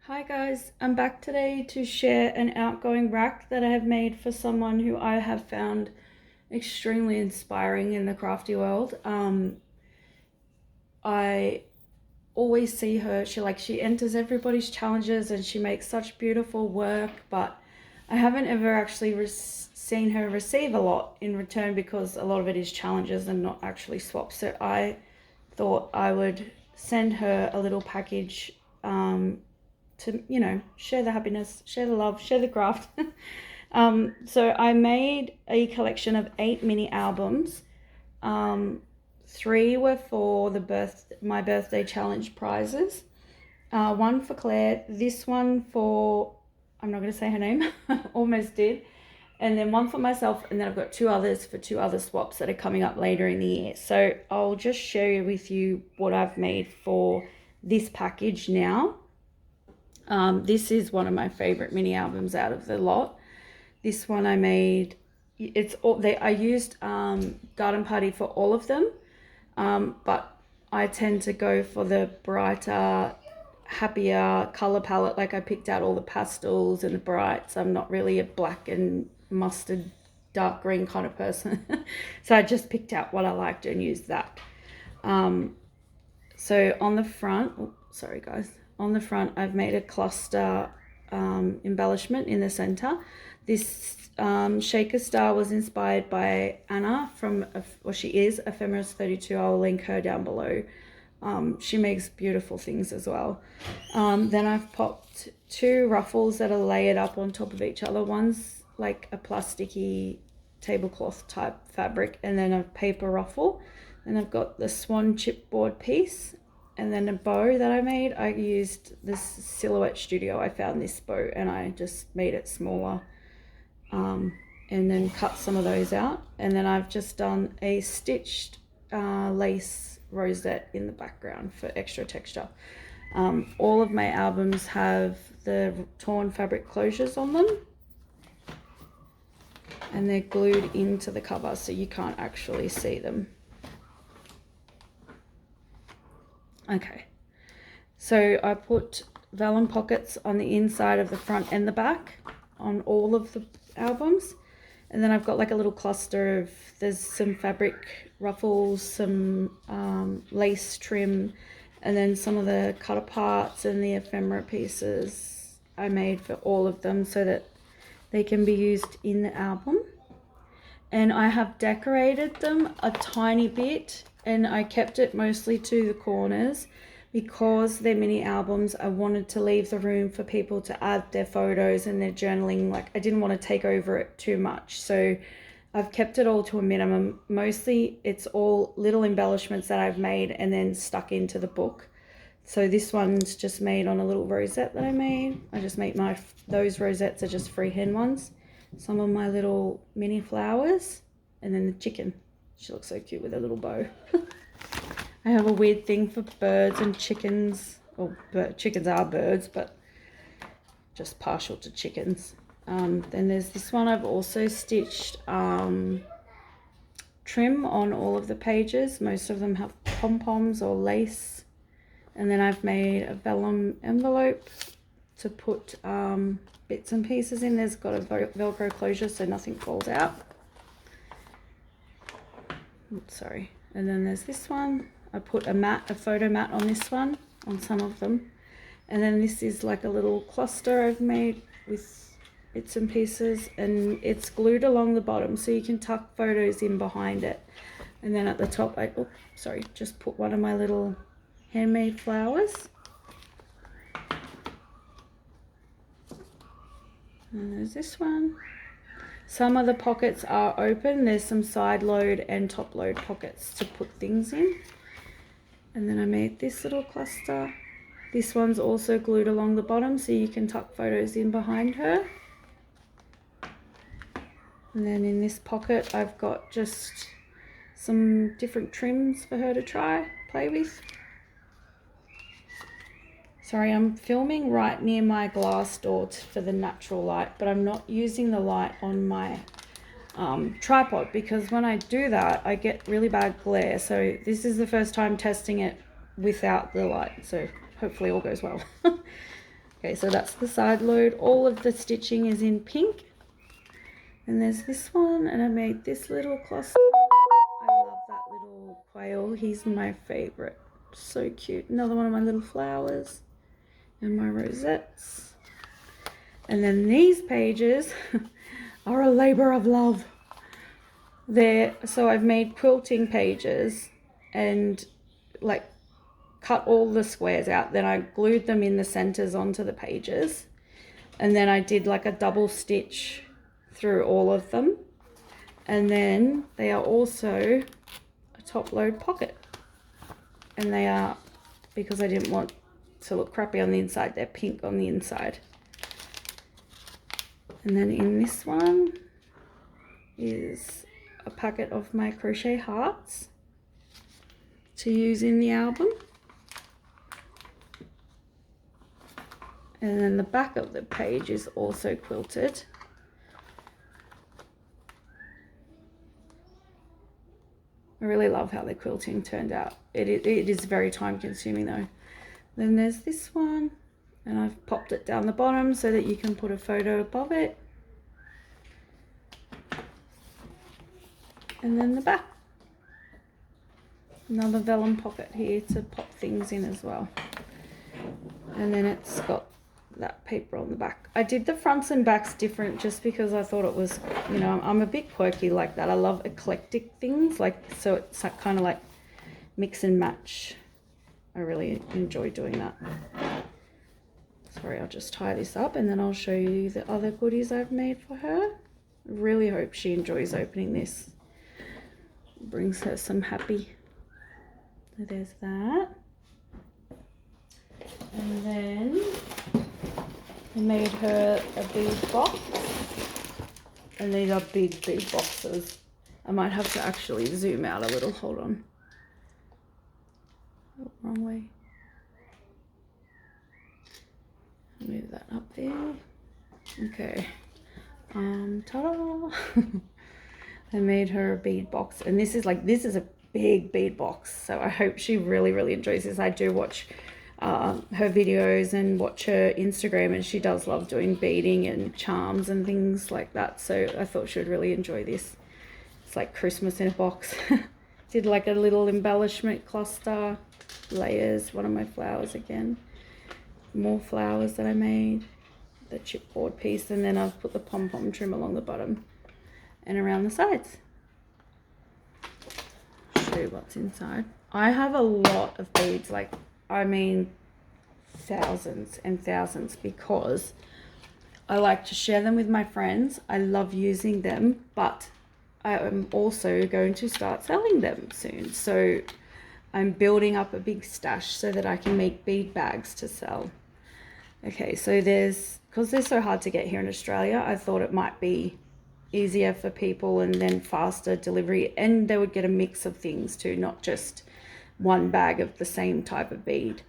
Hi guys, I'm back today to share an outgoing rack that I have made for someone who I have found extremely inspiring in the crafty world. I always see her, she enters everybody's challenges and she makes such beautiful work, but I haven't ever actually seen her receive a lot in return because a lot of it is challenges and not actually swaps. So I thought I would send her a little package to, share the happiness, share the love, share the craft. So I made a collection of 8 mini albums. 3 were for my birthday challenge prizes. One for Claire, this one for, I'm not going to say her name, almost did. And then one for myself, and then I've got 2 others for 2 other swaps that are coming up later in the year. So I'll just share with you what I've made for this package now. This is one of my favorite mini albums out of the lot. This one I made, I used Garden Party for all of them, but I tend to go for the brighter, happier color palette. Like I picked out all the pastels and the brights. I'm not really a black and mustard dark green kind of person. So I just picked out what I liked and used that. So on the front, sorry guys, on the front I've made a cluster embellishment in the center. This shaker star was inspired by Anna she is Ephemeris 32. I'll link her down below. She makes beautiful things as well. Then I've popped 2 ruffles that are layered up on top of each other. One's like a plasticky tablecloth type fabric, and then a paper ruffle. And I've got the swan chipboard piece, and then a bow that I made. I used this Silhouette Studio. I found this bow and I just made it smaller, and then cut some of those out. And then I've just done a stitched lace rosette in the background for extra texture. All of my albums have the torn fabric closures on them, and they're glued into the cover so you can't actually see them. Okay, so I put vellum pockets on the inside of the front and the back on all of the albums. And then I've got like a little cluster of, there's some fabric ruffles, some lace trim, and then some of the cut aparts and the ephemera pieces I made for all of them so that they can be used in the album. And I have decorated them a tiny bit, and I kept it mostly to the corners because they're mini albums. I wanted to leave the room for people to add their photos and their journaling. Like I didn't want to take over it too much, so I've kept it all to a minimum. Mostly it's all little embellishments that I've made and then stuck into the book. So this one's just made on a little rosette that I made. I just make those rosettes are just freehand ones. Some of my little mini flowers, and then the chicken. She looks so cute with a little bow. I have a weird thing for birds and chickens. Well, chickens are birds, but just partial to chickens. Then there's this one. I've also stitched trim on all of the pages. Most of them have pom-poms or lace. And then I've made a vellum envelope to put bits and pieces in. There's got a Velcro closure so nothing falls out. Oops, sorry. And then there's this one. I put a photo mat on this one, on some of them. And then this is like a little cluster I've made with bits and pieces, and it's glued along the bottom so you can tuck photos in behind it. And then at the top, just put one of my little handmade flowers. And there's this one. Some of the pockets are open. There's some side load and top load pockets to put things in. And then I made this little cluster. This one's also glued along the bottom so you can tuck photos in behind her. And then in this pocket I've got just some different trims for her to play with. Sorry, I'm filming right near my glass door for the natural light, but I'm not using the light on my tripod because when I do that, I get really bad glare. So this is the first time testing it without the light. So hopefully all goes well. Okay, so that's the side load. All of the stitching is in pink. And there's this one, and I made this little cluster. I love that little quail. He's my favorite. So cute. Another one of my little flowers and my rosettes. And then these pages are a labor of love. So I've made quilting pages and like cut all the squares out. Then I glued them in the centers onto the pages. And then I did like a double stitch through all of them. And then they are also a top load pocket. And they are, because I didn't want to look crappy on the inside, they're pink on the inside. And then in this one is a packet of my crochet hearts to use in the album. And then the back of the page is also quilted. I really love how the quilting turned out. It is very time consuming though. Then there's this one, and I've popped it down the bottom so that you can put a photo above it. And then the back. Another vellum pocket here to pop things in as well. And then it's got that paper on the back. I did the fronts and backs different just because I thought it was, you know, I'm a bit quirky like that. I love eclectic things, like, so it's kind of like mix and match. I really enjoy doing that. Sorry, I'll just tie this up and then I'll show you the other goodies I've made for her. I really hope she enjoys opening this. It brings her some happy. So there's that. And then I made her a bead box, and these are big bead boxes. I might have to actually zoom out a little, hold on. Oh, wrong way. Move that up there. Okay. Ta-da! I made her a bead box, and this is a big bead box, so I hope she really enjoys this. I do watch her videos and watch her Instagram, and she does love doing beading and charms and things like that, so I thought she would really enjoy this. It's like Christmas in a box. Did like a little embellishment cluster, layers, one of my flowers again, more flowers that I made, the chipboard piece, and then I've put the pom-pom trim along the bottom and around the sides. I'll show you what's inside. I have a lot of beads, like, I mean thousands and thousands, because I like to share them with my friends. I love using them, but I am also going to start selling them soon. So I'm building up a big stash so that I can make bead bags to sell. Okay, so because they're so hard to get here in Australia, I thought it might be easier for people and then faster delivery, and they would get a mix of things too, not just one bag of the same type of bead.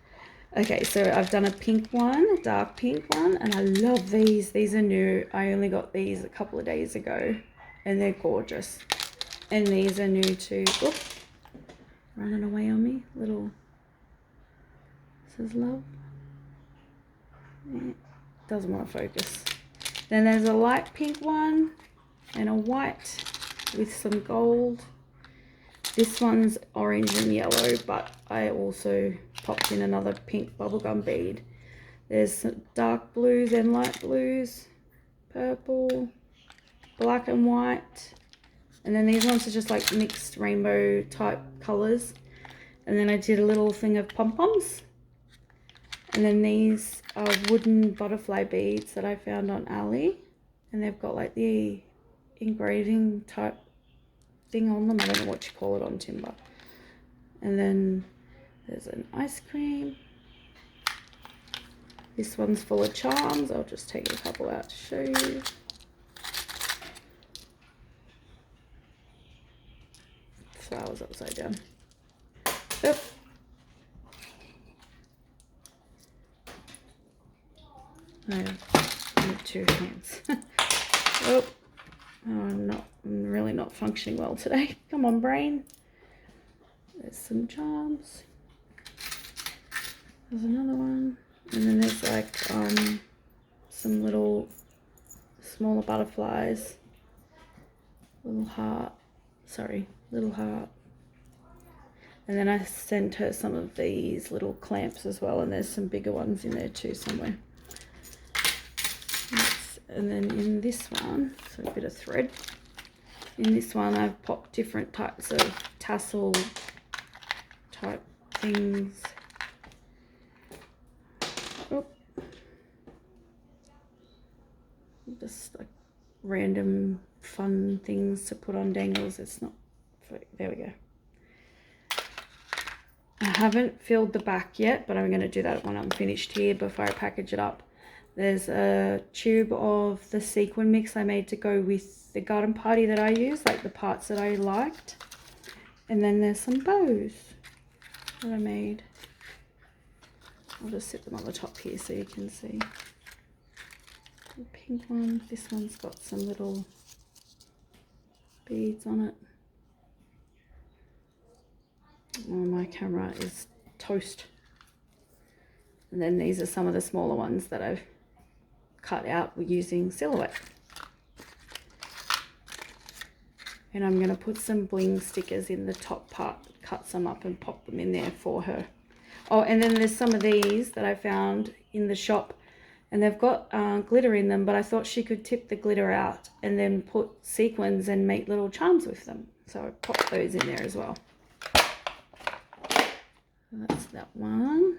Okay, so I've done a pink one, a dark pink one, and I love these. These are new. I only got these a couple of days ago, and they're gorgeous. And these are new too. Oops, running away on me. Little, says love. Yeah, doesn't want to focus. Then there's a light pink one and a white with some gold. This one's orange and yellow, but I also popped in another pink bubblegum bead. There's some dark blues and light blues, purple, black and white. And then these ones are just like mixed rainbow type colors. And then I did a little thing of pom-poms. And then these are wooden butterfly beads that I found on Ali. And they've got like the engraving type thing on them. I don't know what you call it on timber. And then there's an ice cream. This one's full of charms. I'll just take a couple out to show you. Flowers upside down. Yep. I have 2 hands. Oh, I'm really not functioning well today. Come on, brain. There's some charms. There's another one. And then there's like some little smaller butterflies. Little heart. And then I sent her some of these little clamps as well, and there's some bigger ones in there too somewhere. And then in this one, so a bit of thread. In this one I've popped different types of tassel type things. Oh. Just like random fun things to put on dangles. It's not, there we go. I haven't filled the back yet, but I'm going to do that when I'm finished here before I package it up. There's a tube of the sequin mix I made to go with the garden party that I use, like the parts that I liked. And then there's some bows that I made. I'll just sit them on the top here so you can see. The pink one, this one's got some little beads on it. Oh, my camera is toast. And then these are some of the smaller ones that I've cut out using Silhouette. And I'm going to put some bling stickers in the top part, cut some up and pop them in there for her. Oh, and then there's some of these that I found in the shop, and they've got glitter in them, but I thought she could tip the glitter out and then put sequins and make little charms with them. So I popped those in there as well. That's that one.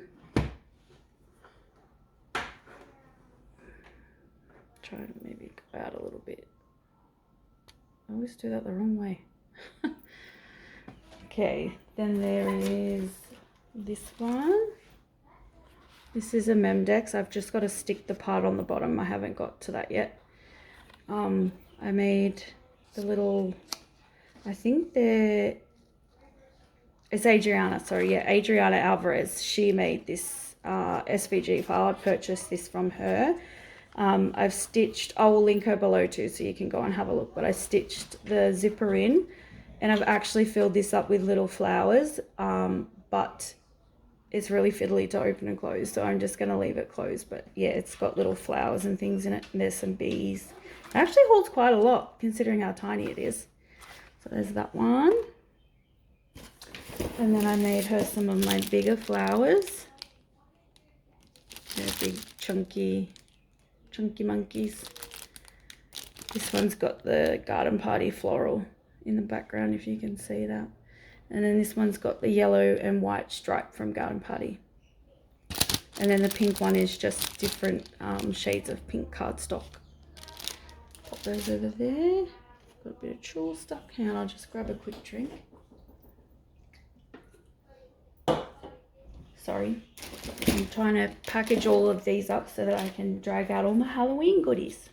Try to maybe go out a little bit. I always do that the wrong way. Okay, then there is this one. This is a Memdex. I've just got to stick the part on the bottom. I haven't got to that yet. I made the little, I think they're, it's Adriana, sorry, yeah, Adriana Alvarez. She made this SVG file. I purchased this from her. I've stitched, I will link her below too so you can go and have a look, but I stitched the zipper in, and I've actually filled this up with little flowers, but it's really fiddly to open and close, so I'm just going to leave it closed. But yeah, it's got little flowers and things in it, and there's some bees. It actually holds quite a lot considering how tiny it is. So there's that one. And then I made her some of my bigger flowers. They're big chunky monkeys. This one's got the garden party floral in the background, if you can see that. And then this one's got the yellow and white stripe from garden party. And then the pink one is just different shades of pink cardstock. Pop those over there. Got a bit of tulle stuck. Hang on, I'll just grab a quick drink. Sorry. I'm trying to package all of these up so that I can drag out all my Halloween goodies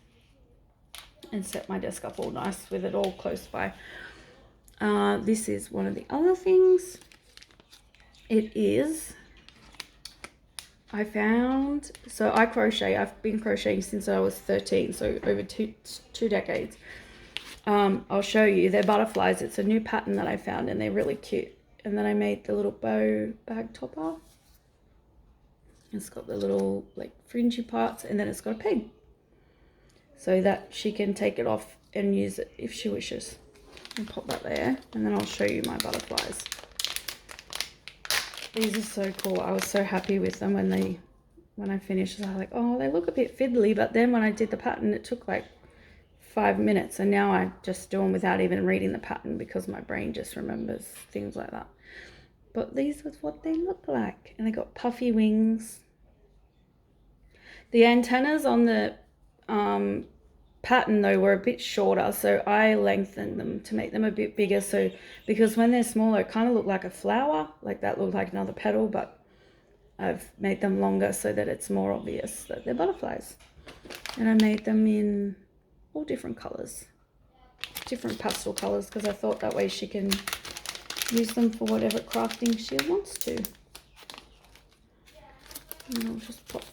and set my desk up all nice with it all close by. This is one of the other things. It is, I found, so I crochet. I've been crocheting since I was 13, so over two decades. I'll show you. They're butterflies. It's a new pattern that I found, and they're really cute. And then I made the little bow bag topper. It's got the little like fringy parts, and then it's got a peg so that she can take it off and use it if she wishes. I'll pop that there, and then I'll show you my butterflies. These are so cool. I was so happy with them when I finished. I was like, oh, they look a bit fiddly, but then when I did the pattern, it took like 5 minutes, and now I just do them without even reading the pattern because my brain just remembers things like that. But these was what they look like, and they got puffy wings. The antennas on the pattern though were a bit shorter, so I lengthened them to make them a bit bigger, so because when they're smaller it kind of look like a flower, like that looked like another petal, but I've made them longer so that it's more obvious that they're butterflies. And I made them in all different colors, different pastel colors, because I thought that way she can use them for whatever crafting she wants to. And I'll just pop.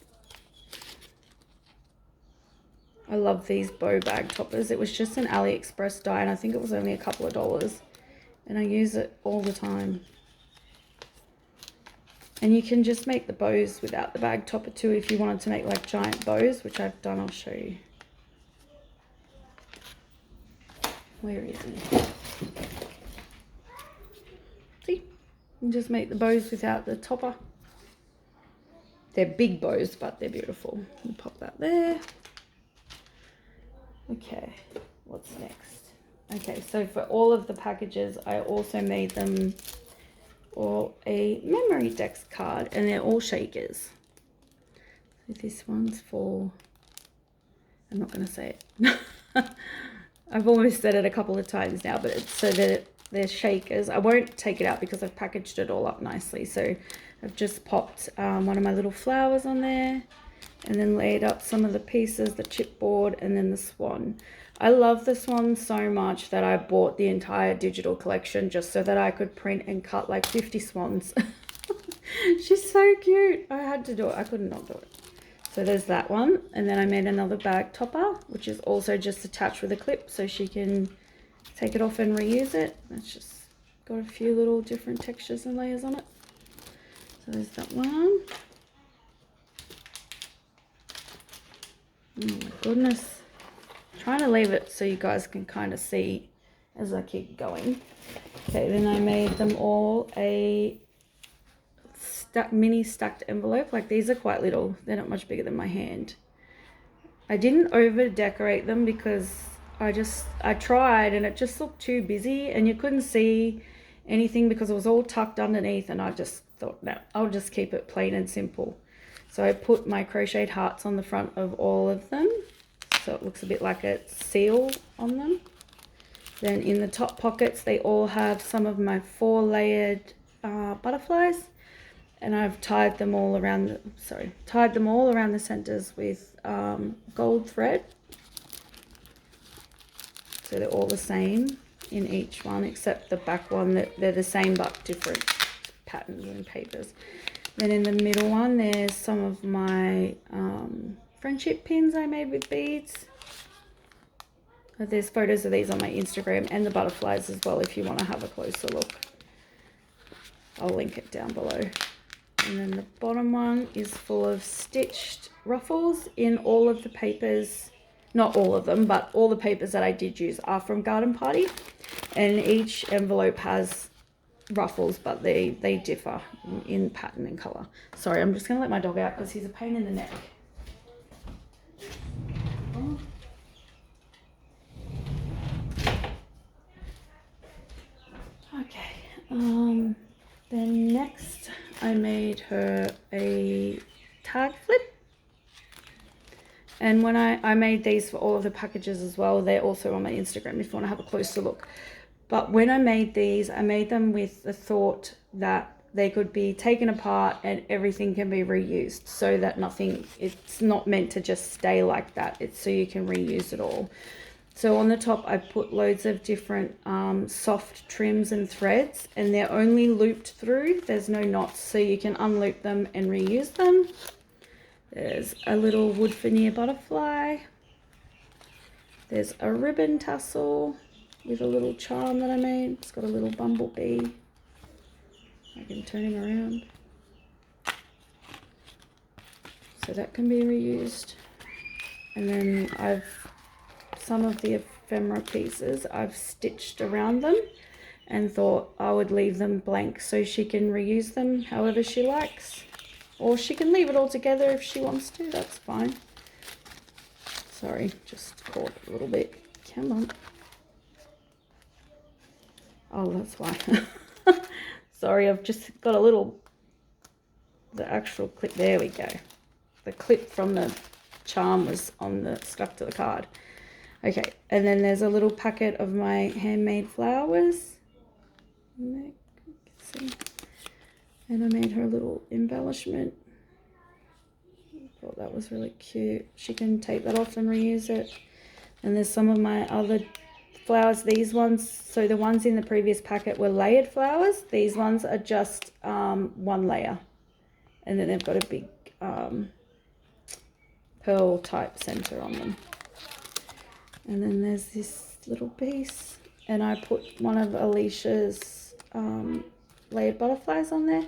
I love these bow bag toppers. It was just an AliExpress dye, and I think it was only a couple of dollars, and I use it all the time. And you can just make the bows without the bag topper too if you wanted to make like giant bows, which I've done. I'll show you. Where is he? See? You can just make the bows without the topper. They're big bows, but they're beautiful. I'll pop that there. Okay, what's next? Okay, so for all of the packages, I also made them all a memory dex card, and they're all shakers. So this one's for, I'm not going to say it. I've almost said it a couple of times now, but it's so that they're shakers. I won't take it out because I've packaged it all up nicely. So I've just popped one of my little flowers on there, and then laid up some of the pieces, the chipboard, and then the swan. I love the swan so much that I bought the entire digital collection just so that I could print and cut like 50 swans. She's so cute. I had to do it. I could not do it. So there's that one. And then I made another bag topper, which is also just attached with a clip so she can take it off and reuse it. It's just got a few little different textures and layers on it. So there's that one. Oh my goodness. Trying to leave it so you guys can kind of see as I keep going. Okay, then I made them all a mini stacked envelope. Like, these are quite little. They're not much bigger than my hand. I didn't over decorate them because I tried and it just looked too busy and you couldn't see anything because it was all tucked underneath, and I just thought, no, I'll just keep it plain and simple. So I put my crocheted hearts on the front of all of them, so it looks a bit like a seal on them. Then in the top pockets, they all have some of my 4 layered butterflies, and I've tied them all around the centers with gold thread. So they're all the same in each one, except the back one, that they're the same but different patterns and papers. Then in the middle one, there's some of my friendship pins I made with beads. There's photos of these on my Instagram, and the butterflies as well if you want to have a closer look. I'll link it down below. And then the bottom one is full of stitched ruffles in all of the papers. Not all of them, but all the papers that I did use are from Garden Party. And each envelope has ruffles, but they differ in pattern and colour. Sorry, I'm just going to let my dog out because he's a pain in the neck. Okay, then next I made her a tag flip. And when I made these for all of the packages as well, they're also on my Instagram if you want to have a closer look. But when I made these, I made them with the thought that they could be taken apart and everything can be reused, so that it's not meant to just stay like that. It's so you can reuse it all. So on the top, I put loads of different soft trims and threads, and they're only looped through. There's no knots, so you can unloop them and reuse them. There's a little wood veneer butterfly. There's a ribbon tassel with a little charm that I made. It's got a little bumblebee. I can turn him around. So that can be reused. And then some of the ephemera pieces I've stitched around them and thought I would leave them blank so she can reuse them however she likes. Or she can leave it all together if she wants to, that's fine. Sorry, just caught a little bit. Come on. Oh, that's why. Sorry, I've just got the actual clip. There we go. The clip from the charm was stuck to the card. Okay, and then there's a little packet of my handmade flowers. You can see. And I made her a little embellishment. I thought that was really cute. She can take that off and reuse it. And there's some of my other flowers. These ones, so the ones in the previous packet were layered flowers. These ones are just one layer. And then they've got a big pearl type center on them. And then there's this little piece. And I put one of Alicia's layered butterflies on there.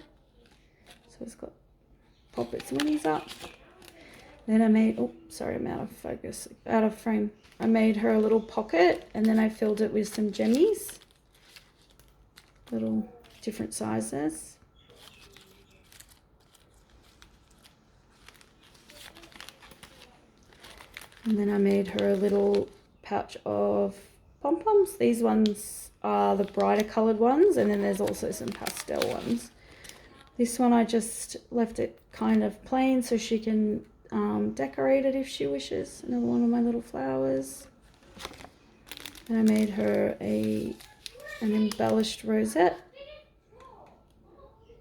So it's got pop its wings up. Then I made, oh, sorry, I'm out of focus, out of frame. I made her a little pocket, and then I filled it with some gemmies. Little different sizes. And then I made her a little pouch of pom-poms. These ones are the brighter colored ones, and then there's also some pastel ones. This one I just left it kind of plain so she can decorate it if she wishes. Another one of my little flowers. And I made her an embellished rosette,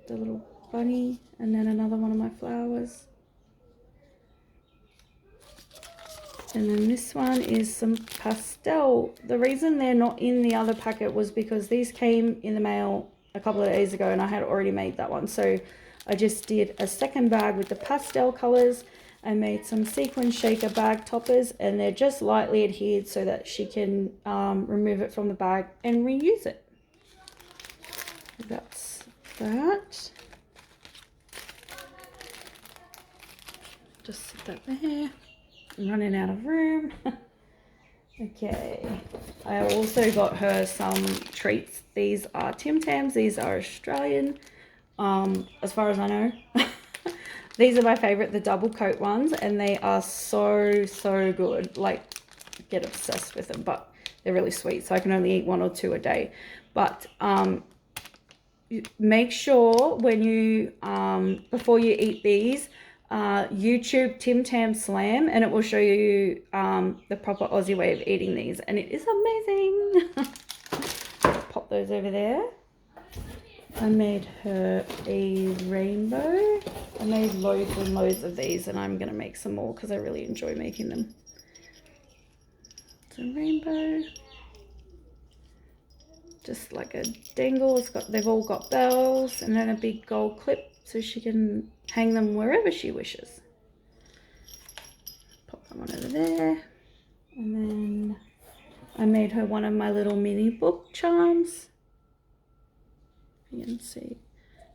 the little bunny, and then another one of my flowers. And then this one is some pastel. The reason they're not in the other packet was because these came in the mail a couple of days ago and I had already made that one. So I just did a second bag with the pastel colors. I made some sequin shaker bag toppers, and they're just lightly adhered so that she can remove it from the bag and reuse it. That's that. Just sit that there. I'm running out of room. Okay, I also got her some treats. These are Tim Tams. These are Australian, as far as I know. These are my favorite, the double coat ones, and they are so good. Like, get obsessed with them, but they're really sweet, so I can only eat 1 or 2 a day. But make sure when you before you eat these, YouTube Tim Tam Slam, and it will show you the proper Aussie way of eating these, and it is amazing. Pop those over there. I made her a rainbow. I made loads and loads of these, and I'm going to make some more because I really enjoy making them. It's a rainbow. Just like a dangle. They've all got bells, and then a big gold clip so she can hang them wherever she wishes. Pop that one over there. And then I made her one of my little mini book charms. You can see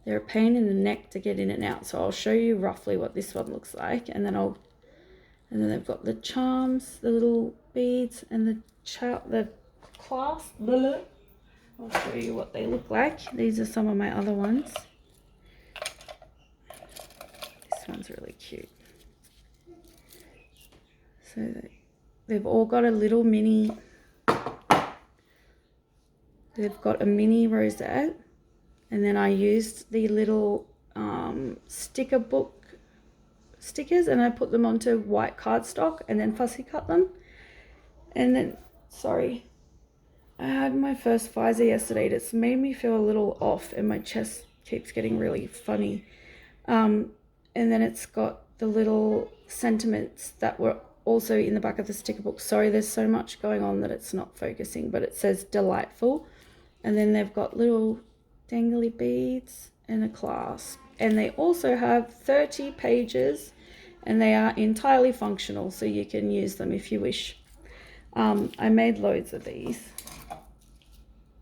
they're a pain in the neck to get in and out, so I'll show you roughly what this one looks like, and then they've got the charms, the little beads, and the clasp. I'll show you what they look like. These are some of my other ones. This one's really cute. So they've all got a little mini. They've got a mini rosette. And then I used the little sticker book stickers, and I put them onto white cardstock and then fussy cut them. And then, sorry, I had my first Pfizer yesterday. It's made me feel a little off, and my chest keeps getting really funny. And then it's got the little sentiments that were also in the back of the sticker book. Sorry, there's so much going on that it's not focusing, but it says delightful. And then they've got little dangly beads and a clasp, and they also have 30 pages, and they are entirely functional, so you can use them if you wish. I made loads of these,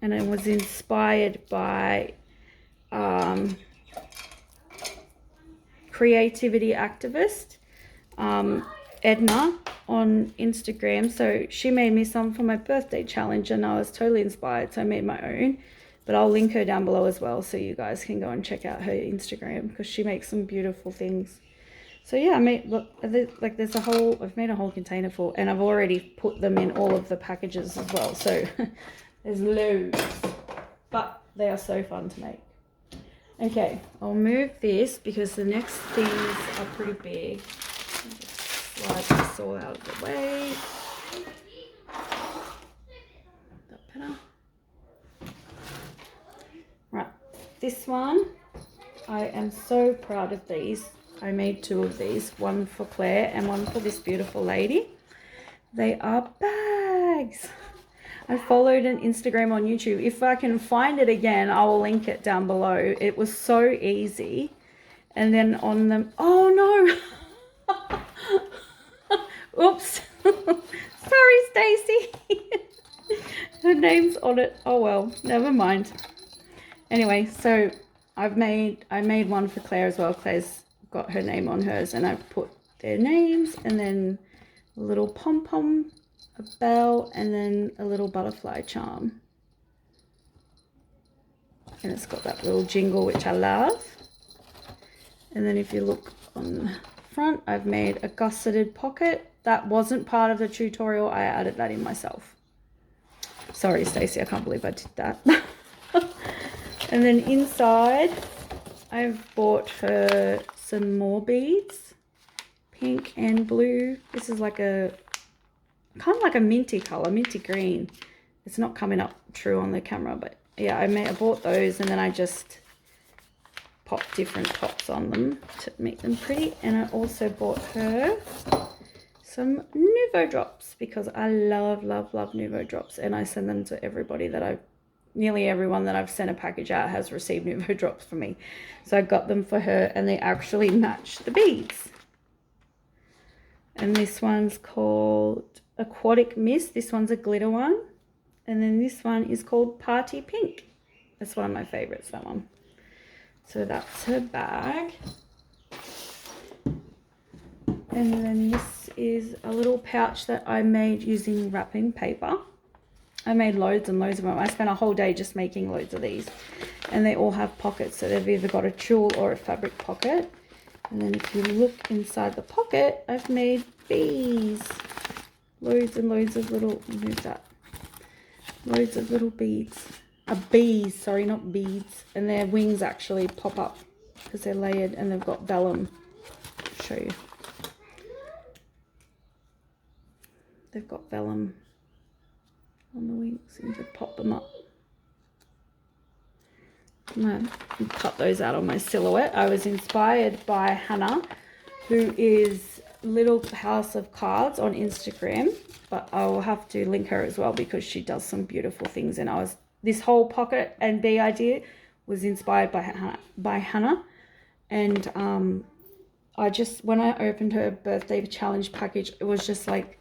and I was inspired by creativity activist Edna on Instagram. So she made me some for my birthday challenge, and I was totally inspired, so I made my own. But I'll link her down below as well, so you guys can go and check out her Instagram, because she makes some beautiful things. So yeah, I made, look, like I've made a whole container full, and I've already put them in all of the packages as well. So there's loads, but they are so fun to make. Okay, I'll move this because the next things are pretty big. I'll just slide this all out of the way. That better. Right, this one, I am so proud of these. I made 2 of these, one for Claire and one for this beautiful lady. They are bags. I followed an Instagram on YouTube. If I can find it again, I will link it down below. It was so easy. And then on them, oh no. Oops. Sorry, Stacey. Her name's on it. Oh well, never mind. Anyway, so I made one for Claire as well. Claire's got her name on hers, and I put their names, and then a little pom-pom, a bell, and then a little butterfly charm. And it's got that little jingle, which I love. And then if you look on the front, I've made a gusseted pocket. That wasn't part of the tutorial. I added that in myself. Sorry, Stacey, I can't believe I did that. And then inside, I've bought her some more beads, pink and blue. This is like a, kind of like a minty color, minty green. It's not coming up true on the camera, but yeah, I bought those, and then I just popped different tops on them to make them pretty. And I also bought her some Nuvo drops because I love Nuvo drops, and I send them to everybody that nearly everyone that I've sent a package out has received Nuvo drops from me. So I got them for her, and they actually match the beads. And this one's called Aquatic Mist. This one's a glitter one. And then this one is called Party Pink. That's one of my favorites, that one. So that's her bag. And then this is a little pouch that I made using wrapping paper. I made loads and loads of them. I spent a whole day just making loads of these. And they all have pockets, so they've either got a tulle or a fabric pocket. And then if you look inside the pocket, I've made bees. Loads and loads of little, move that. Loads of little beads. Bees, sorry, not beads. And their wings actually pop up because they're layered, and they've got vellum. I'll show you. They've got vellum on the wings, and you pop them up. I'm going to cut those out on my silhouette. I was inspired by Hannah, who is Little House of Cards on Instagram, but I will have to link her as well because she does some beautiful things. And this whole pocket and bee idea was inspired by Hannah. And I just, when I opened her birthday challenge package, it was just like,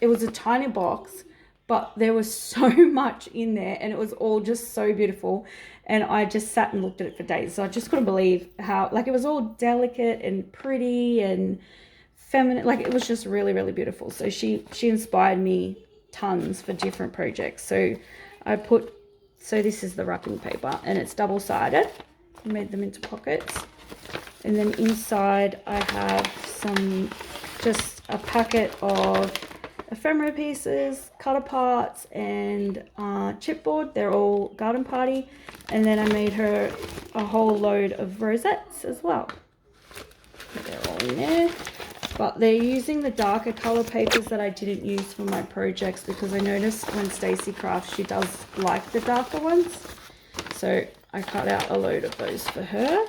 it was a tiny box, but there was so much in there, and it was all just so beautiful. And I just sat and looked at it for days. So I just couldn't believe how, like, it was all delicate and pretty and feminine. Like, it was just really, really beautiful. So she inspired me tons for different projects. So so this is the wrapping paper, and it's double-sided. I made them into pockets. And then inside I have just a packet of ephemera pieces, cutter parts, and chipboard. They're all garden party. And then I made her a whole load of rosettes as well. They're all in there. But they're using the darker color papers that I didn't use for my projects, because I noticed when Stacey crafts, she does like the darker ones. So I cut out a load of those for her,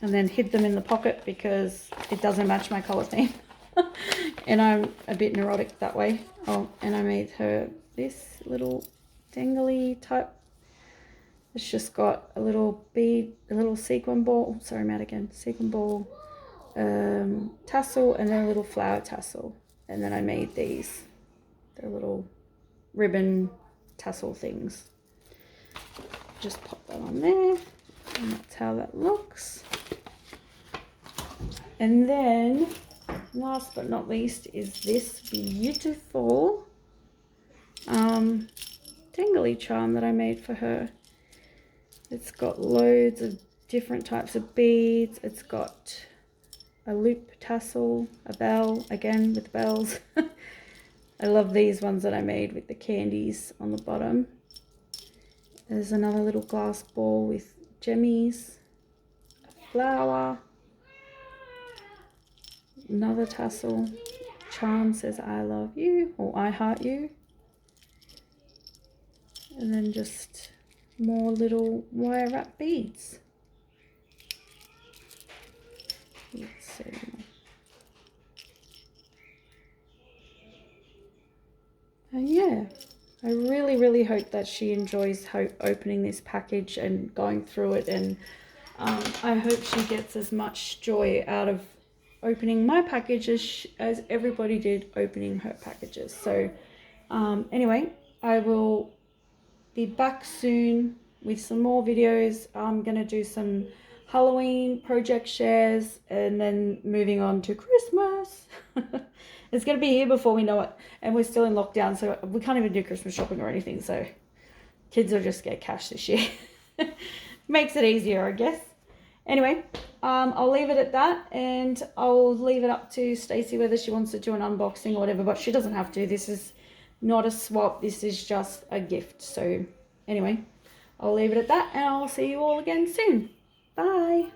and then hid them in the pocket because it doesn't match my color theme. And I'm a bit neurotic that way. Oh, and I made her this little dangly type. It's just got a little bead, a little sequin ball. Sorry, I'm out again. Sequin ball, tassel, and then a little flower tassel. And then I made these. They're little ribbon tassel things. Just pop that on there. And that's how that looks. And then, last but not least, is this beautiful dangly charm that I made for her. It's got loads of different types of beads. It's got a loop tassel, a bell, again with bells. I love these ones that I made with the candies on the bottom. There's another little glass ball with gemmies, a flower, another tassel. Charm says I love you, or I heart you. And then just more little wire wrap beads. Let's see. And yeah, I really, really hope that she enjoys opening this package and going through it. And I hope she gets as much joy out of opening my package as everybody did opening her packages. So anyway, I will be back soon with some more videos. I'm going to do some Halloween project shares and then moving on to Christmas. It's going to be here before we know it. And we're still in lockdown, so we can't even do Christmas shopping or anything. So kids will just get cash this year. Makes it easier, I guess. Anyway, I'll leave it at that, and I'll leave it up to Stacey whether she wants to do an unboxing or whatever, but she doesn't have to. This is not a swap. This is just a gift. So anyway, I'll leave it at that, and I'll see you all again soon. Bye.